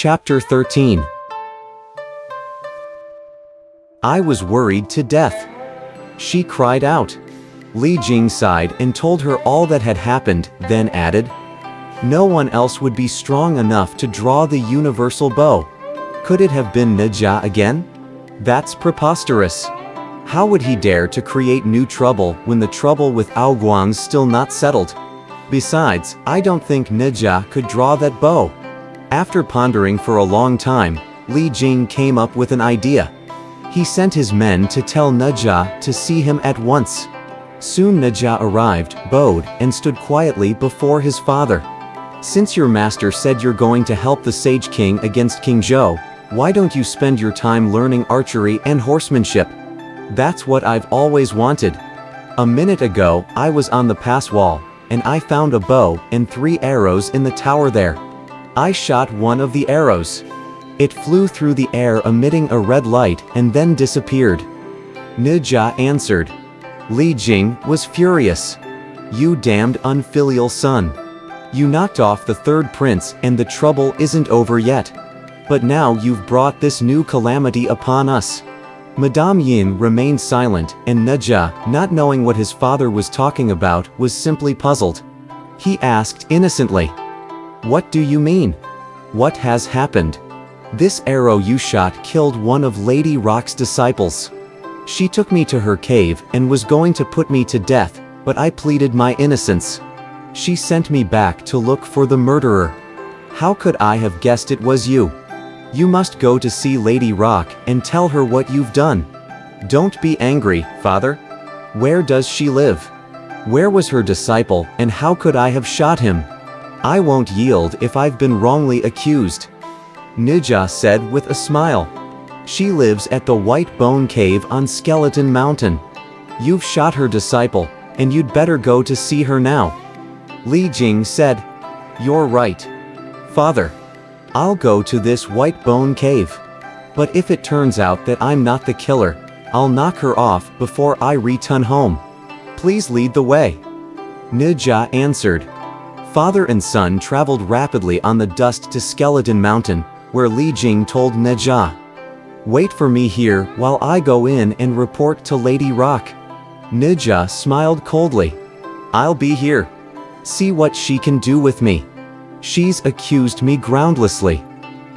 Chapter 13. I was worried to death. She cried out. Li Jing sighed and told her all that had happened, then added, "No one else would be strong enough to draw the universal bow. Could it have been Nejia again? That's preposterous. How would he dare to create new trouble when the trouble with Aoguang's still not settled? Besides, I don't think Nejia could draw that bow." After pondering for a long time, Li Jing came up with an idea. He sent his men to tell Nejia to see him at once. Soon Nejia arrived, bowed, and stood quietly before his father. "Since your master said you're going to help the Sage King against King Zhou, why don't you spend your time learning archery and horsemanship? That's what I've always wanted. A minute ago, I was on the pass wall, and I found a bow and 3 arrows in the tower there. I shot one of the arrows. It flew through the air emitting a red light and then disappeared." Nejia answered. Li Jing was furious. "You damned unfilial son. You knocked off the 3rd prince and the trouble isn't over yet. But now you've brought this new calamity upon us." Madame Yin remained silent, and Nejia, not knowing what his father was talking about, was simply puzzled. He asked innocently, "What do you mean? What has happened?" "This arrow you shot killed one of Lady Rock's disciples. She took me to her cave and was going to put me to death, but I pleaded my innocence. She sent me back to look for the murderer. How could I have guessed it was you? You must go to see Lady Rock and tell her what you've done." "Don't be angry, father. Where does she live? Where was her disciple, and how could I have shot him? I won't yield if I've been wrongly accused," Nejia said with a smile. "She lives at the White Bone Cave on Skeleton Mountain. You've shot her disciple, and you'd better go to see her now." Li Jing said, "You're right, father. I'll go to this White Bone Cave. But if it turns out that I'm not the killer, I'll knock her off before I return home. Please lead the way." Nejia answered. Father and son traveled rapidly on the dust to Skeleton Mountain, where Li Jing told Nejia, "Wait for me here while I go in and report to Lady Rock." Nejia smiled coldly. "I'll be here. See what she can do with me. She's accused me groundlessly."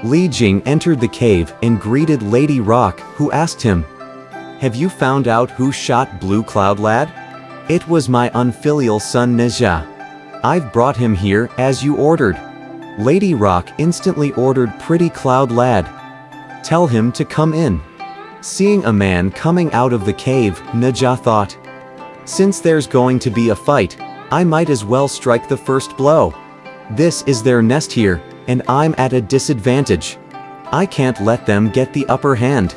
Li Jing entered the cave and greeted Lady Rock, who asked him, "Have you found out who shot Blue Cloud Lad?" "It was my unfilial son Nejia. I've brought him here as you ordered." Lady Rock instantly ordered Pretty Cloud Lad, "Tell him to come in." Seeing a man coming out of the cave, Nejia thought, "Since there's going to be a fight, I might as well strike the first blow. This is their nest here, and I'm at a disadvantage. I can't let them get the upper hand."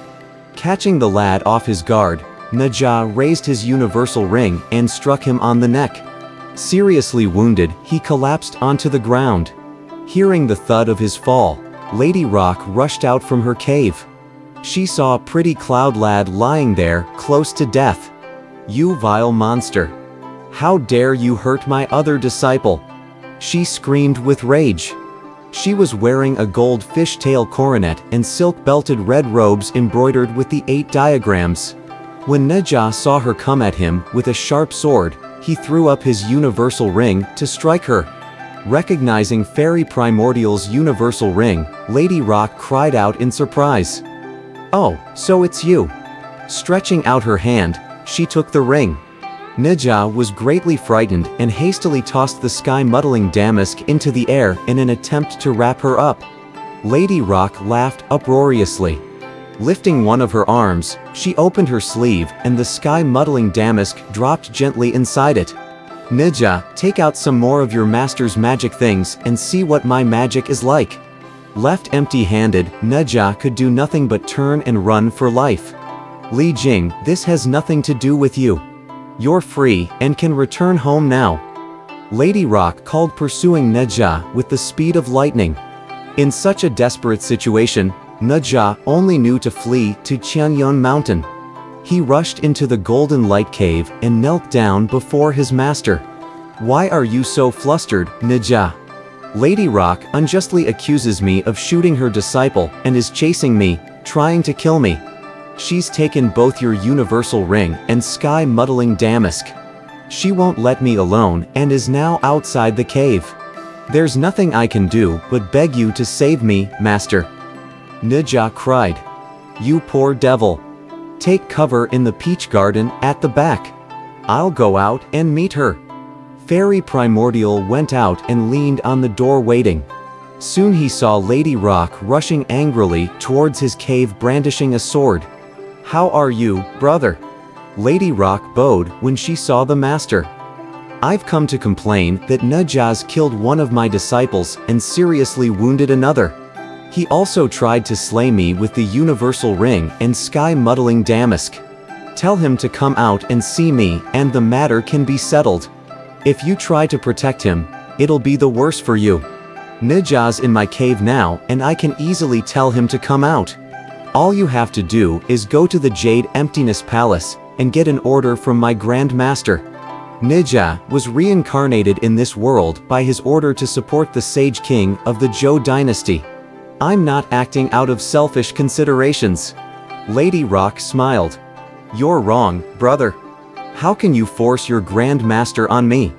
Catching the lad off his guard, Nejia raised his universal ring and struck him on the neck. Seriously wounded, he collapsed onto the ground. Hearing the thud of his fall, Lady Rock rushed out from her cave. She saw Pretty Cloud Lad lying there, close to death. "You vile monster! How dare you hurt my other disciple?" she screamed with rage. She was wearing a gold fishtail coronet and silk-belted red robes embroidered with the 8 diagrams. When Nejia saw her come at him with a sharp sword, he threw up his universal ring to strike her. Recognizing Fairy Primordial's universal ring, Lady Rock cried out in surprise. "Oh, so it's you." Stretching out her hand, she took the ring. Nejia was greatly frightened and hastily tossed the sky-muddling damask into the air in an attempt to wrap her up. Lady Rock laughed uproariously. Lifting one of her arms, she opened her sleeve and the sky-muddling damask dropped gently inside it. "Nejia, take out some more of your master's magic things and see what my magic is like." Left empty-handed, Nejia could do nothing but turn and run for life. "Li Jing, this has nothing to do with you. You're free and can return home now," Lady Rock called, pursuing Nejia with the speed of lightning. In such a desperate situation, Nejia only knew to flee to Qianyun Mountain. He rushed into the Golden Light Cave and knelt down before his master. "Why are you so flustered, Nejia? Lady Rock unjustly accuses me of shooting her disciple and is chasing me, trying to kill me. She's taken both your universal ring and sky-muddling damask. She won't let me alone and is now outside the cave. There's nothing I can do but beg you to save me, master. Nija cried. You poor devil. Take cover in the peach garden at the back. I'll go out and meet her. Fairy Primordial went out and leaned on the door waiting. Soon he saw Lady Rock rushing angrily towards his cave brandishing a sword. How are you, brother? Lady Rock bowed when she saw the master. I've come to complain that Najaz killed one of my disciples and seriously wounded another. He also tried to slay me with the universal ring and sky-muddling damask. Tell him to come out and see me and the matter can be settled. If you try to protect him, it'll be the worse for you. Najaz in my cave now and I can easily tell him to come out. All you have to do is go to the Jade Emptiness Palace and get an order from my Grand Master. Nija was reincarnated in this world by his order to support the Sage King of the Zhou dynasty. I'm not acting out of selfish considerations. Lady Rock smiled. You're wrong, brother. How can you force your Grand Master on me?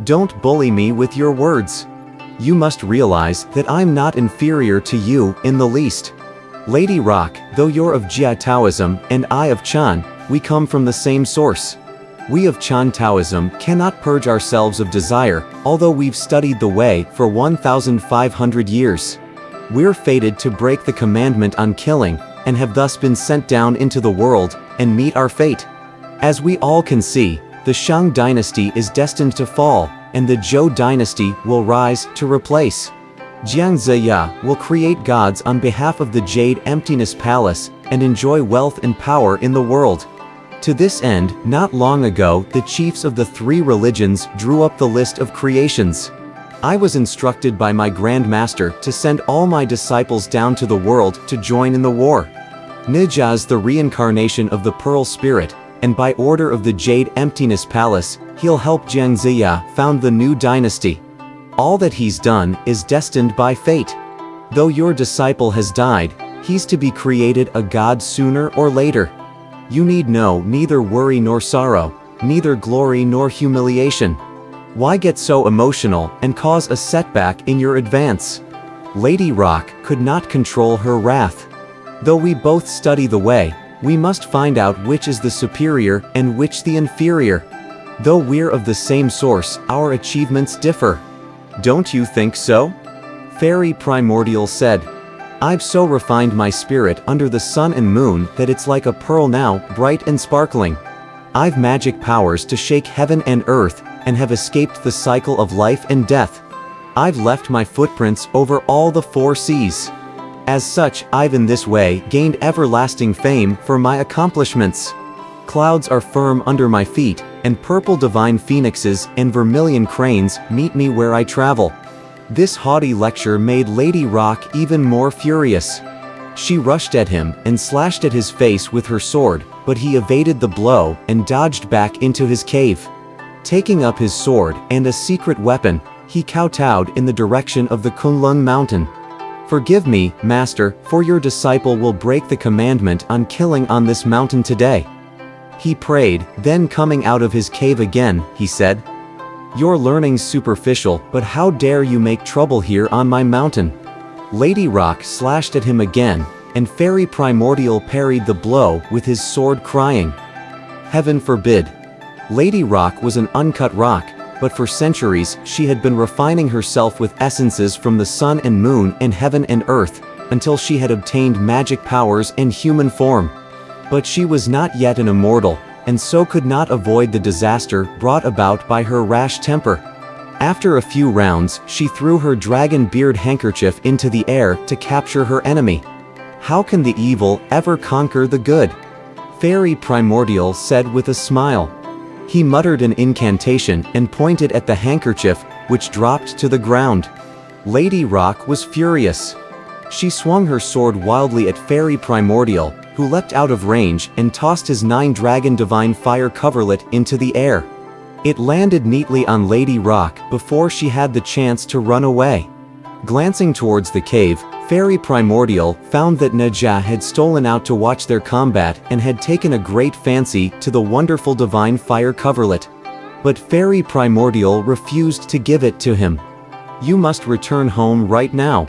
Don't bully me with your words. You must realize that I'm not inferior to you in the least. Lady Rock, though you're of Jia Taoism and I of Chan, we come from the same source. We of Chan Taoism cannot purge ourselves of desire, although we've studied the way for 1,500 years. We're fated to break the commandment on killing, and have thus been sent down into the world, and meet our fate. As we all can see, the Shang dynasty is destined to fall, and the Zhou dynasty will rise to replace. Jiang Ziya will create gods on behalf of the Jade Emptiness Palace, and enjoy wealth and power in the world. To this end, not long ago, the chiefs of the three religions drew up the list of creations. I was instructed by my Grand Master to send all my disciples down to the world to join in the war. Nijaz, the reincarnation of the Pearl Spirit, and by order of the Jade Emptiness Palace, he'll help Jiang Ziya found the new dynasty. All that he's done is destined by fate. Though your disciple has died, he's to be created a god sooner or later. You need know neither worry nor sorrow, neither glory nor humiliation. Why get so emotional and cause a setback in your advance? Lady Rock could not control her wrath. Though we both study the way, we must find out which is the superior and which the inferior. Though we're of the same source, our achievements differ. Don't you think so? Fairy Primordial said. I've so refined my spirit under the sun and moon that it's like a pearl now, bright and sparkling. I've magic powers to shake heaven and earth, and have escaped the cycle of life and death. I've left my footprints over all the four seas. As such, I've in this way gained everlasting fame for my accomplishments. Clouds are firm under my feet, and purple divine phoenixes and vermilion cranes meet me where I travel. This haughty lecture made Lady Rock even more furious. She rushed at him and slashed at his face with her sword, but he evaded the blow and dodged back into his cave. Taking up his sword and a secret weapon, he kowtowed in the direction of the Kunlun mountain. Forgive me, master, for your disciple will break the commandment on killing on this mountain today. He prayed, then coming out of his cave again, he said, Your learning's superficial, but how dare you make trouble here on my mountain? Lady Rock slashed at him again, and Fairy Primordial parried the blow with his sword crying, Heaven forbid. Lady Rock was an uncut rock, but for centuries she had been refining herself with essences from the sun and moon and heaven and earth, until she had obtained magic powers and human form. But she was not yet an immortal, and so could not avoid the disaster brought about by her rash temper. After a few rounds, she threw her dragon beard handkerchief into the air to capture her enemy. How can the evil ever conquer the good? Fairy Primordial said with a smile. He muttered an incantation and pointed at the handkerchief, which dropped to the ground. Lady Rock was furious. She swung her sword wildly at Fairy Primordial, who leapt out of range and tossed his 9 dragon divine fire coverlet into the air. It landed neatly on Lady Rock before she had the chance to run away. Glancing towards the cave, Fairy Primordial found that Naja had stolen out to watch their combat and had taken a great fancy to the wonderful divine fire coverlet. But Fairy Primordial refused to give it to him. "You must return home right now.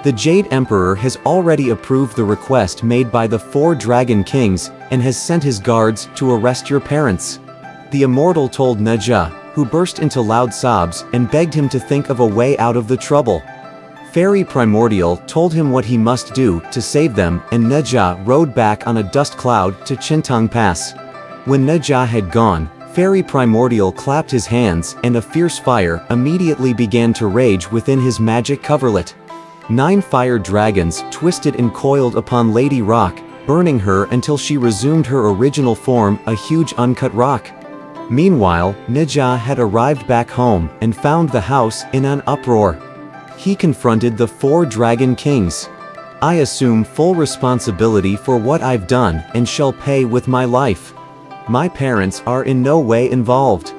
The Jade Emperor has already approved the request made by the 4 Dragon Kings and has sent his guards to arrest your parents." The immortal told Naja, who burst into loud sobs and begged him to think of a way out of the trouble. Fairy Primordial told him what he must do to save them, and Naja rode back on a dust cloud to Chintang Pass. When Naja had gone, Fairy Primordial clapped his hands and a fierce fire immediately began to rage within his magic coverlet. 9 fire dragons twisted and coiled upon Lady Rock, burning her until she resumed her original form, a huge uncut rock. Meanwhile, Naja had arrived back home and found the house in an uproar. He confronted the 4 Dragon Kings. "I assume full responsibility for what I've done and shall pay with my life. My parents are in no way involved,"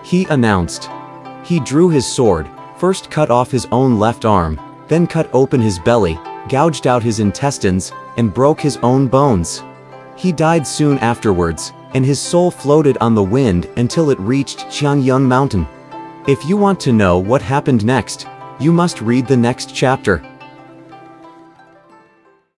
he announced. He drew his sword, first cut off his own left arm, then cut open his belly, gouged out his intestines, and broke his own bones. He died soon afterwards, and his soul floated on the wind until it reached Qiangyun Mountain. If you want to know what happened next, you must read the next chapter.